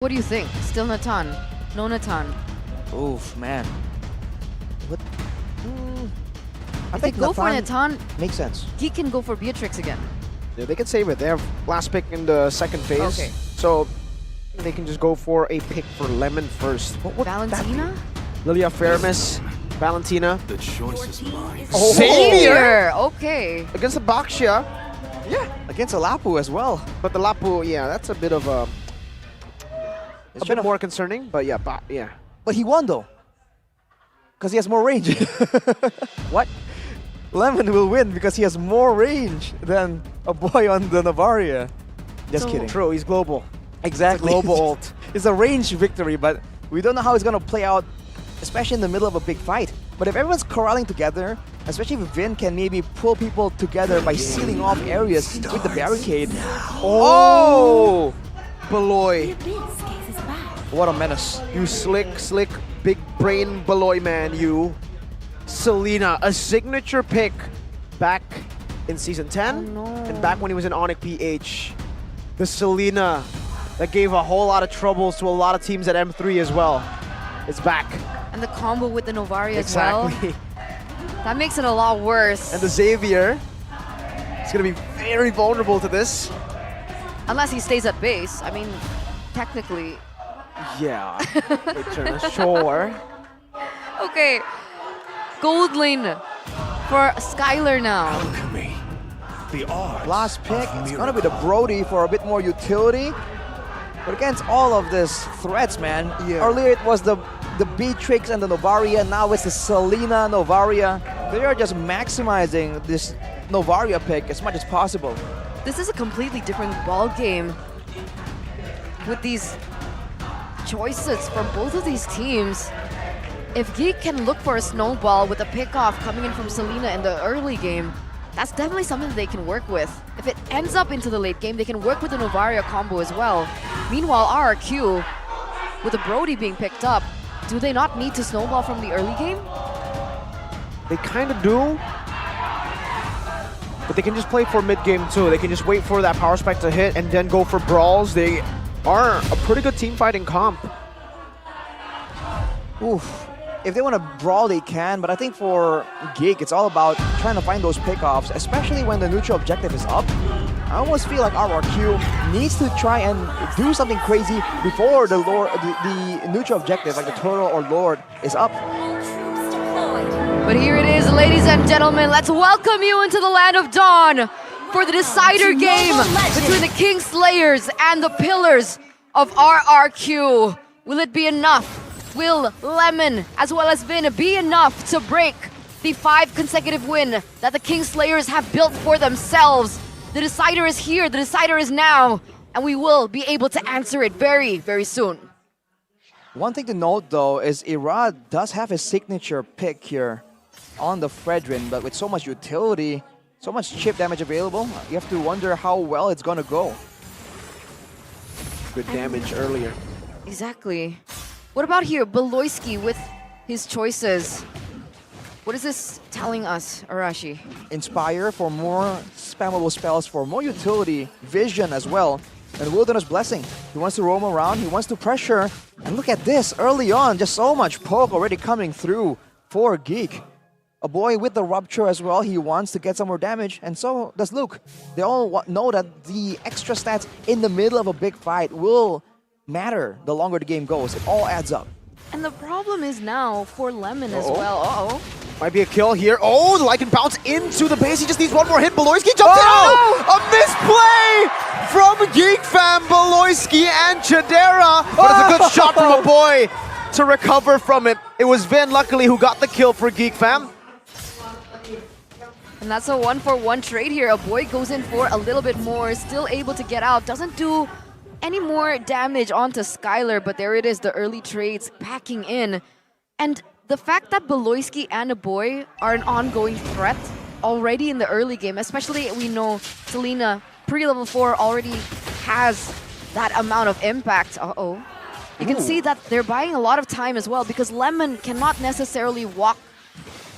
What do you think? Still Natan? No Natan? Oof, man. What? I If they think go for Natan, makes sense. Geek can go for Beatrix again. Yeah, they can save it. They have last pick in the second phase. Okay. So they can just go for a pick for Lemon first. What would that Valentina? be? Lilia Feramis, Valentina. The choice is mine. Oh, Saweria! Okay. against the Baxia. Yeah, against a Lapu as well. But the Lapu, yeah, that's a bit of a... It's a bit been more concerning, but yeah, yeah. But he won though. Because he has more range. What? Lemon will win because he has more range than a boy on the Navaria. Just So- kidding. True, he's global. Exactly. Global ult. It's a range victory, but we don't know how it's going to play out, especially in the middle of a big fight. But if everyone's corralling together, especially if Vin can maybe pull people together by sealing off areas with the barricade. Oh! Beloy. What a menace. You slick, big brain Beloy man, you. Selena, a signature pick back in Season 10 Oh, no. and back when he was in Onyx PH. The Selena that gave a whole lot of troubles to a lot of teams at M3 as well. It's back. And the combo with the Novaria as well. Exactly. That makes it a lot worse. And the Xavier is going to be very vulnerable to this. Unless he stays at base. I mean, technically. Yeah, sure. Okay. Gold lane for Skylar now. Alchemy. The art. Last pick, it's going to be the Brody for a bit more utility. But against all of these threats, man. Yeah. Earlier it was the Beatrix and the Novaria, now it's the Selena Novaria. They are just maximizing this Novaria pick as much as possible. This is a completely different ball game with these choices from both of these teams. If Geek can look for a snowball with a pickoff coming in from Selena in the early game, that's definitely something that they can work with. If it ends up into the late game, they can work with the Novaria combo as well. Meanwhile, RRQ, with the Brody being picked up, do they not need to snowball from the early game? They kind of do. But they can just play for mid-game too. They can just wait for that power spike to hit and then go for brawls. They are a pretty good team fighting comp. Oof. If they want to brawl, they can, but I think for Geek, it's all about trying to find those pickoffs, especially when the neutral objective is up. I almost feel like RRQ needs to try and do something crazy before the neutral objective, like the turtle or lord, is up. But here it is, ladies and gentlemen. Let's welcome you into the land of Dawn for the decider game between the King Slayers and the Pillars of RRQ. Will it be enough? Will Lemon, as well as Vin, be enough to break the 5 consecutive win that the King Slayers have built for themselves? The decider is here, the decider is now, and we will be able to answer it very, very soon. One thing to note though is Irad does have his signature pick here on the Fredrin, but with so much utility, so much chip damage available, you have to wonder how well it's gonna go. Good damage earlier. Exactly. What about here, Beloyski with his choices? What is this telling us, Arashi? Inspire for more spammable spells, for more utility, vision as well, and Wilderness Blessing. He wants to roam around, he wants to pressure, and look at this, early on, just so much poke already coming through for Geek. A boy with the Rupture as well, he wants to get some more damage, and so does Luke. They all know that the extra stats in the middle of a big fight will matter the longer the game goes. It all adds up. And the problem is now for Lemon as well. Uh-oh. Might be a kill here. Oh, the Lycan bounce into the base. He just needs one more hit. Beloyski jumps in. Oh! A misplay from GeekFam, Beloyski and Chidera. But it's a good shot from a boy to recover from it. It was Vin, luckily, who got the kill for GeekFam. And that's a 1-for-1 trade here. A boy goes in for a little bit more, still able to get out. Doesn't do any more damage onto Skylar, but there it is, the early trades packing in. And the fact that Beloyski and a boy are an ongoing threat already in the early game, especially we know Selena pre-level 4 already has that amount of impact. Uh-oh. You can see that they're buying a lot of time as well because Lemon cannot necessarily walk.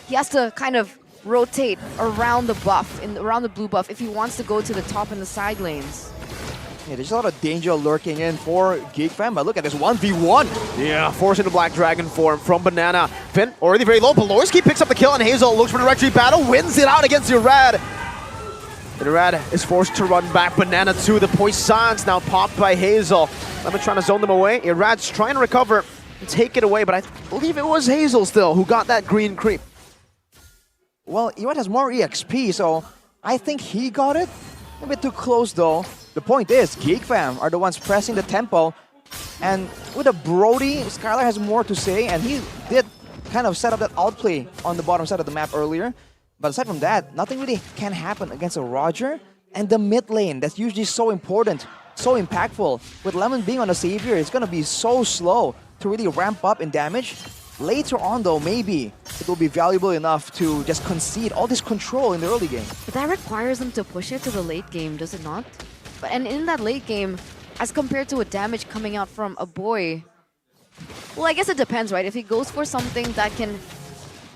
He has to kind of rotate around the buff, around the blue buff if he wants to go to the top and the side lanes. Yeah, there's a lot of danger lurking in for GeekFam, but look at this 1v1. Yeah, forcing the Black Dragon form from Banana. Finn already very low. Beloyski picks up the kill, and Hazel looks for the retreat battle, wins it out against Irad. Irad is forced to run back. Banana to the Poissons, now popped by Hazel. Lemon trying to zone them away. Irad's trying to recover and take it away, but I believe it was Hazel still who got that green creep. Well, Irad has more EXP, so I think he got it. A bit too close though. The point is, GeekFam are the ones pressing the tempo, and with a Brody, Skylar has more to say, and he did kind of set up that outplay on the bottom side of the map earlier. But aside from that, nothing really can happen against a Roger, and the mid lane, that's usually so important, so impactful. With Lemon being on the Savior, it's going to be so slow to really ramp up in damage. Later on though, maybe it will be valuable enough to just concede all this control in the early game. But that requires them to push it to the late game, does it not? And in that late game, as compared to a damage coming out from a boy, well, I guess it depends, right? If he goes for something that can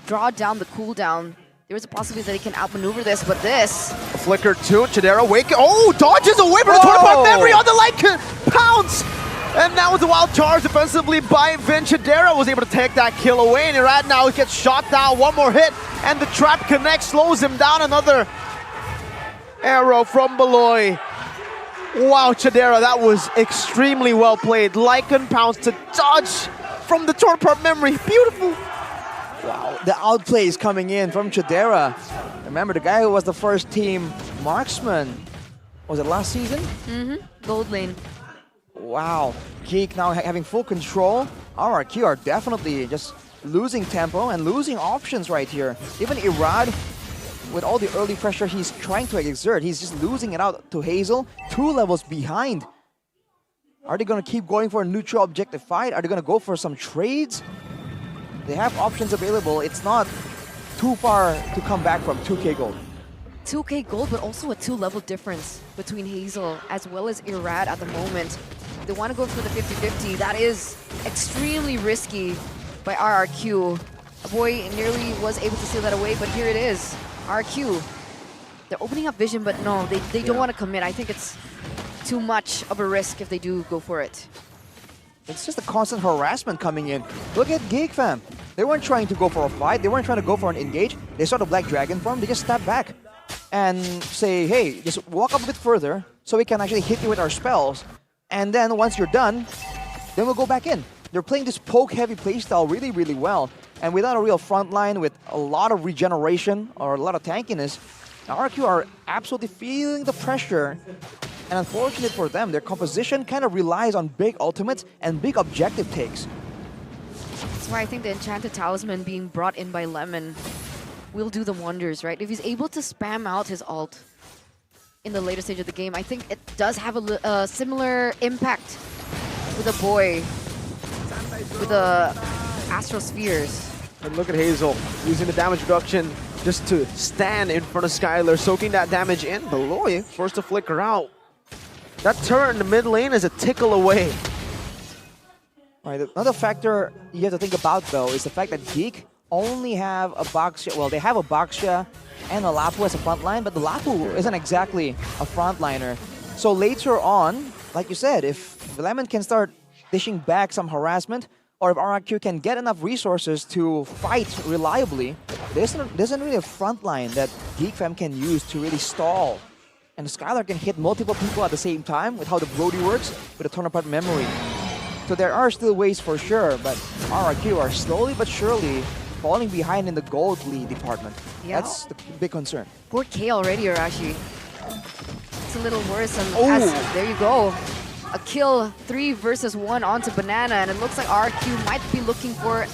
draw down the cooldown, there is a possibility that he can outmaneuver this, but this... A flicker to Chidera, wake. Oh, dodges away from the Tornapart memory on the Lycan! Pounce! And now with the wild charge defensively by Vin, Chidera was able to take that kill away, and Irad now gets shot down. One more hit, and the trap connects, slows him down. Another arrow from Beloy. Wow, Chidera, that was extremely well played. Lycan Pounce to dodge from the Tornapart memory. Beautiful. Wow, the outplay is coming in from Chidera. Remember, the guy who was the first team marksman, was it last season? Gold lane. Wow, Geek now having full control. RRQ are definitely just losing tempo and losing options right here. Even Irad, with all the early pressure he's trying to exert, he's just losing it out to Hazel, 2 levels behind. Are they going to keep going for a neutral objective fight? Are they going to go for some trades? They have options available. It's not too far to come back from 2k gold. 2k gold, but also a 2-level difference between Hazel as well as Irad at the moment. They want to go for the 50-50. That is extremely risky by RRQ. A boy nearly was able to steal that away, but here it is. RRQ. They're opening up vision, but no, they don't want to commit. I think it's too much of a risk if they do go for it. It's just a constant harassment coming in. Look at GeekFam. They weren't trying to go for a fight. They weren't trying to go for an engage. They saw the Black Dragon form. They just step back and say, hey, just walk up a bit further so we can actually hit you with our spells. And then once you're done, then we'll go back in. They're playing this poke-heavy playstyle really, really well. And without a real front line, with a lot of regeneration or a lot of tankiness, RRQ are absolutely feeling the pressure. And unfortunate for them, their composition kind of relies on big ultimates and big objective takes. That's why I think the Enchanted Talisman being brought in by Lemon will do them wonders, right? If he's able to spam out his ult in the later stage of the game, I think it does have a similar impact with a boy, with the Astral Spheres. And look at Hazel using the damage reduction just to stand in front of Skylar, soaking that damage in. Beloy forced to flicker out. That turret in the mid lane is a tickle away. All right, another factor you have to think about though is the fact that Geek only have a Baxia. Well, they have a Baxia and a Lapu as a front line, but the Lapu isn't exactly a frontliner. So later on, like you said, if Lemon can start dishing back some harassment, or if RRQ can get enough resources to fight reliably, there isn't really a front line that GeekFam can use to really stall. And Skylar can hit multiple people at the same time with how the Brody works with the Tonapart memory. So there are still ways for sure, but RRQ are slowly but surely falling behind in the gold lead department. Yeah. That's the big concern. 4K already, Arashi. It's a little worrisome. As, there you go. A kill 3 versus 1 onto Banana, and it looks like RRQ might be looking for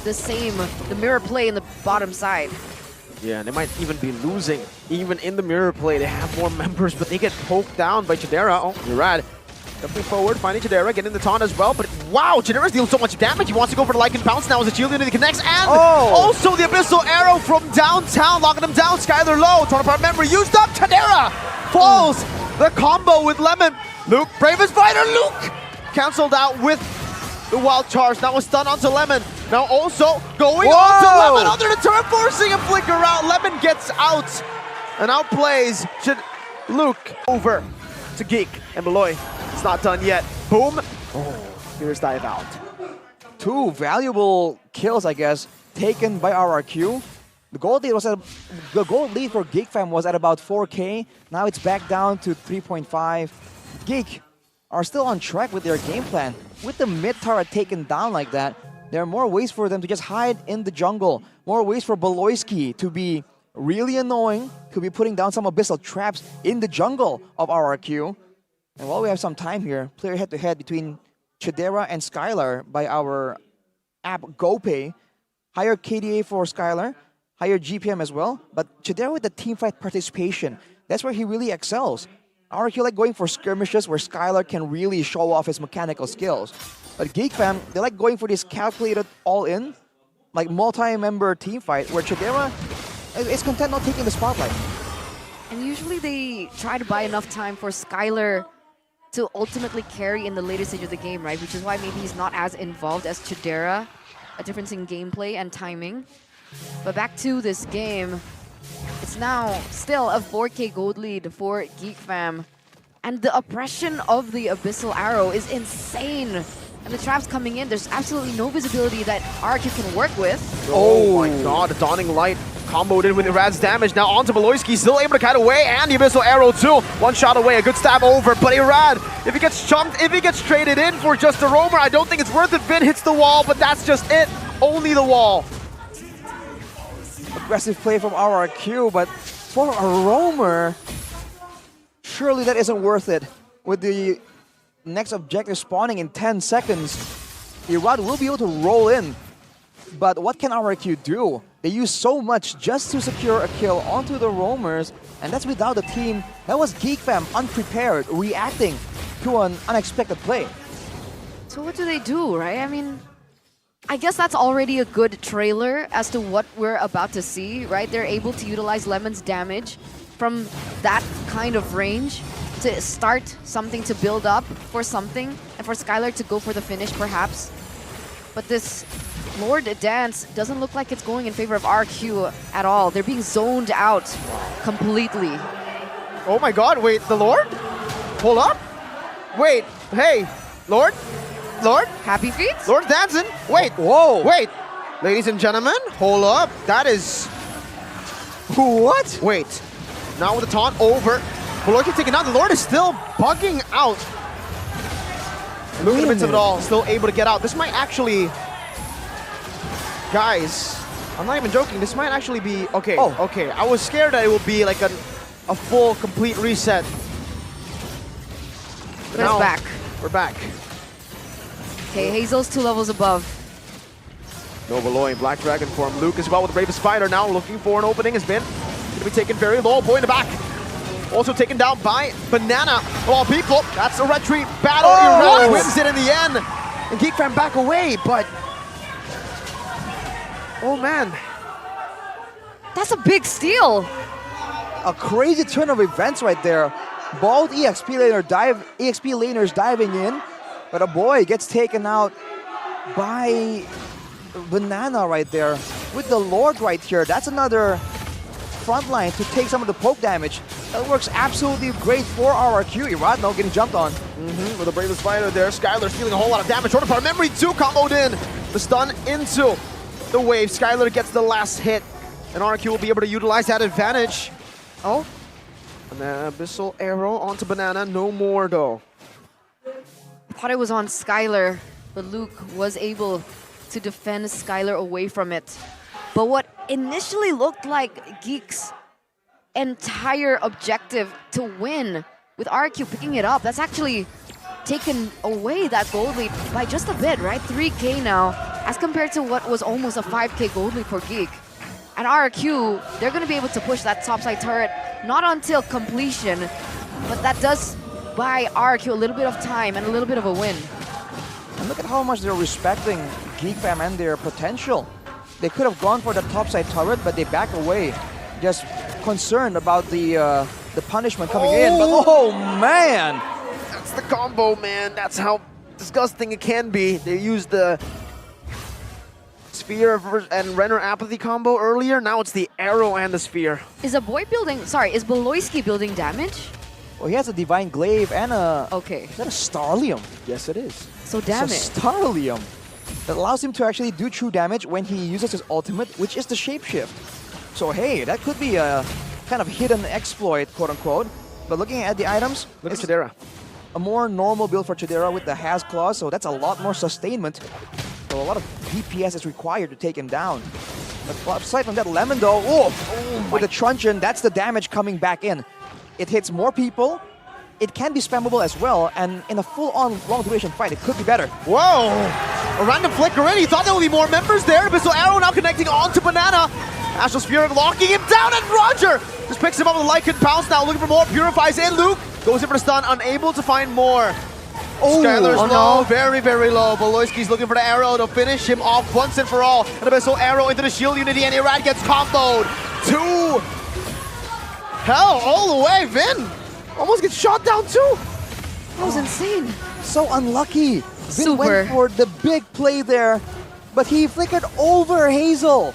the same, the mirror play in the bottom side. Yeah, and they might even be losing. Even in the mirror play, they have more members, but they get poked down by Chidera. Oh, Irad jumping forward, finding Chidera, getting the taunt as well. But wow, Chidera's dealing so much damage. He wants to go for the Lycan Pounce now as the shield unity connects. And also the Abyssal Arrow from downtown, locking him down. Skylar low, Tonapart memory used up. Chidera falls. The combo with Lemon. Luke, bravest fighter, Luke! Cancelled out with the wild charge. Now a stun onto Lemon. Now also going on to Lemon under the turret, forcing a flicker out. Lemon gets out and outplays Luke over. to Geek and Beloy. It's not done yet. Boom. Oh, here's dive out. 2 valuable kills, I guess, taken by RRQ. The gold lead for GeekFam was at about 4K. Now it's back down to 3.5. Geek are still on track with their game plan. With the mid turret taken down like that, there are more ways for them to just hide in the jungle. More ways for Beloyski to be really annoying, to be putting down some abyssal traps in the jungle of RRQ. And while we have some time here, player head-to-head between Chidera and Skylar by our app GoPay. Higher KDA for Skylar, higher GPM as well, but Chidera with the teamfight participation, that's where he really excels. RRQ like going for skirmishes where Skylar can really show off his mechanical skills. But GeekFam, they like going for this calculated all-in, like multi-member teamfight where Chidera is content not taking the spotlight. And usually they try to buy enough time for Skylar to ultimately carry in the later stage of the game, right? Which is why maybe he's not as involved as Chidera. A difference in gameplay and timing. But back to this game, it's now still a 4K gold lead for GeekFam. And the oppression of the Abyssal Arrow is insane. And the traps coming in, there's absolutely no visibility that RRQ can work with. Oh my god, the Dawning Light comboed in with Irad's damage. Now onto Beloyski, still able to kite away, and the Abyssal Arrow too. One shot away, a good stab over, but Irad, if he gets chunked, if he gets traded in for just a roamer, I don't think it's worth it. Vin hits the wall, but that's just it. Only the wall. Aggressive play from RRQ, but for a roamer, surely that isn't worth it. With the next objective spawning in 10 seconds, Irad will be able to roll in. But what can RRQ do? They use so much just to secure a kill onto the roamers, and that's without the team. That was GeekFam unprepared, reacting to an unexpected play. So what do they do, right? I mean, I guess that's already a good trailer as to what we're about to see, right? They're able to utilize Lemon's damage from that kind of range to start something to build up for something, and for Skylar to go for the finish, perhaps. But this Lord dance doesn't look like it's going in favor of RQ at all. They're being zoned out completely. Oh my god, wait, the Lord? Hold up. Wait, hey, Lord? Lord? Happy feet? Lord dancing? Wait, Whoa! wait. Ladies and gentlemen, hold up. That is... What? Wait. Now with the taunt over. Beloyski taken out. The Lord is still bugging out. Look at the bits of it all. Still able to get out. This might actually... Guys, I'm not even joking. This might actually be... Okay, okay. I was scared that it would be like a full, complete reset. But it's back. We're back. Okay, Hazel's 2 levels above. No Beloy in Black Dragon form. Luke as well with Brave Spider now looking for an opening. Has been going to be taken very low. Boy in the back. Also taken down by Banana of all people. That's a retreat battle. Irad wins it in the end. And GeekFam back away, but... Oh man. That's a big steal. A crazy turn of events right there. Both EXP laners diving in, but a boy gets taken out by Banana right there. With the Lord right here, that's another front line to take some of the poke damage. That works absolutely great for RRQ. Irad now getting jumped on. With a Brave Spider there, Skylar stealing a whole lot of damage. Short of memory 2 comboed in. The stun into the wave. Skylar gets the last hit, and RRQ will be able to utilize that advantage. Oh, and then Abyssal Arrow onto Banana. No more though. I thought it was on Skylar, but Luke was able to defend Skylar away from it. But what initially looked like Geek's entire objective to win, with RRQ picking it up, that's actually taken away that gold lead by just a bit, right? 3K now, as compared to what was almost a 5K gold lead for Geek. And RRQ, they're going to be able to push that topside turret, not until completion, but that does buy RRQ a little bit of time and a little bit of a win. And look at how much they're respecting GeekFam and their potential. They could have gone for the topside turret, but they back away, just concerned about the punishment coming in. But oh man! That's the combo, man. That's how disgusting it can be. They used the Sphere and Renner Apathy combo earlier. Now it's the Arrow and the Sphere. Is Beloyski building damage? Well, he has a Divine Glaive and a... Okay, Is that a Starlium? Yes, it is. so damn It's it. a Starlium. That allows him to actually do true damage when he uses his ultimate, which is the Shapeshift. So hey, that could be a kind of hidden exploit, quote-unquote. But looking at the items, Look at it's Chidera. a more normal build for Chidera with the Has Claws, so that's a lot more sustainment. So a lot of DPS is required to take him down. But aside from that, Lemon though, with the Truncheon, that's the damage coming back in. It hits more people, it can be spammable as well, and in a full-on long-duration fight, it could be better. Whoa! A random flicker in. He thought there would be more members there. Abyssal Arrow now connecting onto Banana. Astral Spirit locking him down, and Roger just picks him up with a Lycan Pounce now, looking for more. Purifies in. Luke goes in for the stun, unable to find more. Skylar's low, very, very low. Beloyski's looking for the arrow to finish him off once and for all. An Abyssal Arrow into the shield unity, and Irad gets comboed. To hell all the way. Vin almost gets shot down too. That was insane. So unlucky. Vin Super. went for the big play there, but he flickered over Hazel.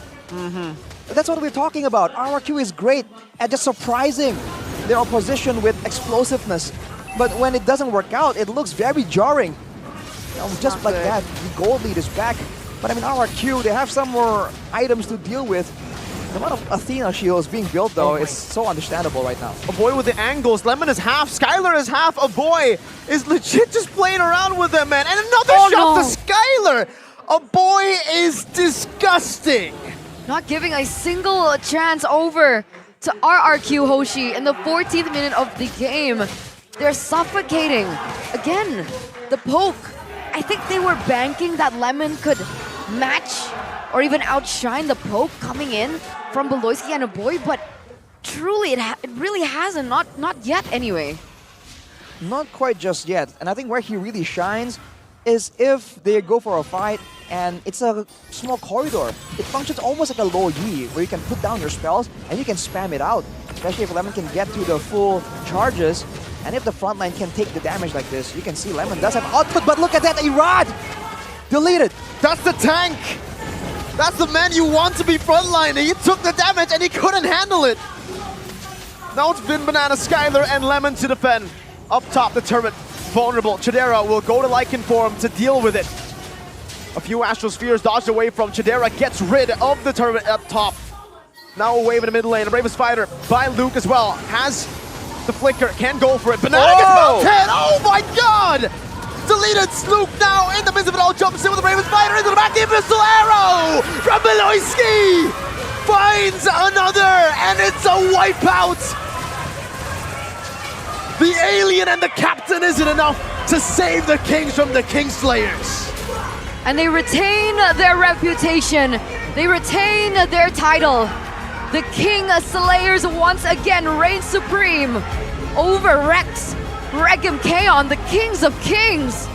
That's what we're talking about. RRQ is great at just surprising their opposition with explosiveness. But when it doesn't work out, it looks very jarring. Just not like good. that, the gold lead is back. But I mean, RRQ, they have some more items to deal with. The amount of Athena shields being built, though, is so understandable right now. A boy with the angles. Lemon is half. Skylar is half. A boy is legit just playing around with them, man. And another shot to Skylar. A boy is disgusting. Not giving a single chance over to RRQ Hoshi in the 14th minute of the game. They're suffocating. Again, the poke. I think they were banking that Lemon could match or even outshine the poke coming in from Beloyski and a boy, but truly it really hasn't. Not yet anyway. Not quite just yet. And I think where he really shines is if they go for a fight and it's a small corridor. It functions almost like a low Yi, where you can put down your spells and you can spam it out. Especially if Lemon can get to the full charges. And if the front line can take the damage like this, you can see Lemon does have output, but look at that, Irad! Deleted! That's the tank. That's the man you want to be frontline. He took the damage and he couldn't handle it. Now it's been Banana, Skylar, and Lemon to defend. Up top, the turret, vulnerable. Chidera will go to Lycan form to deal with it. A few Astral Spheres dodged away from Chidera, gets rid of the turret up top. Now a wave in the mid lane. A Bravest Fighter by Luke as well. Has the flicker, can go for it. Banana gets mounted! Oh my god! Deleted Luke now in the midst of it all, jumps in with the Bravest Fighter into the back. The Abyssal Arrow from Beloyski finds another, and it's a wipeout. The alien and the captain isn't enough to save the Kings from the Kingslayers. And they retain their reputation. They retain their title. The King Slayers once again reign supreme over Rex, Reg MK on the Kings of Kings.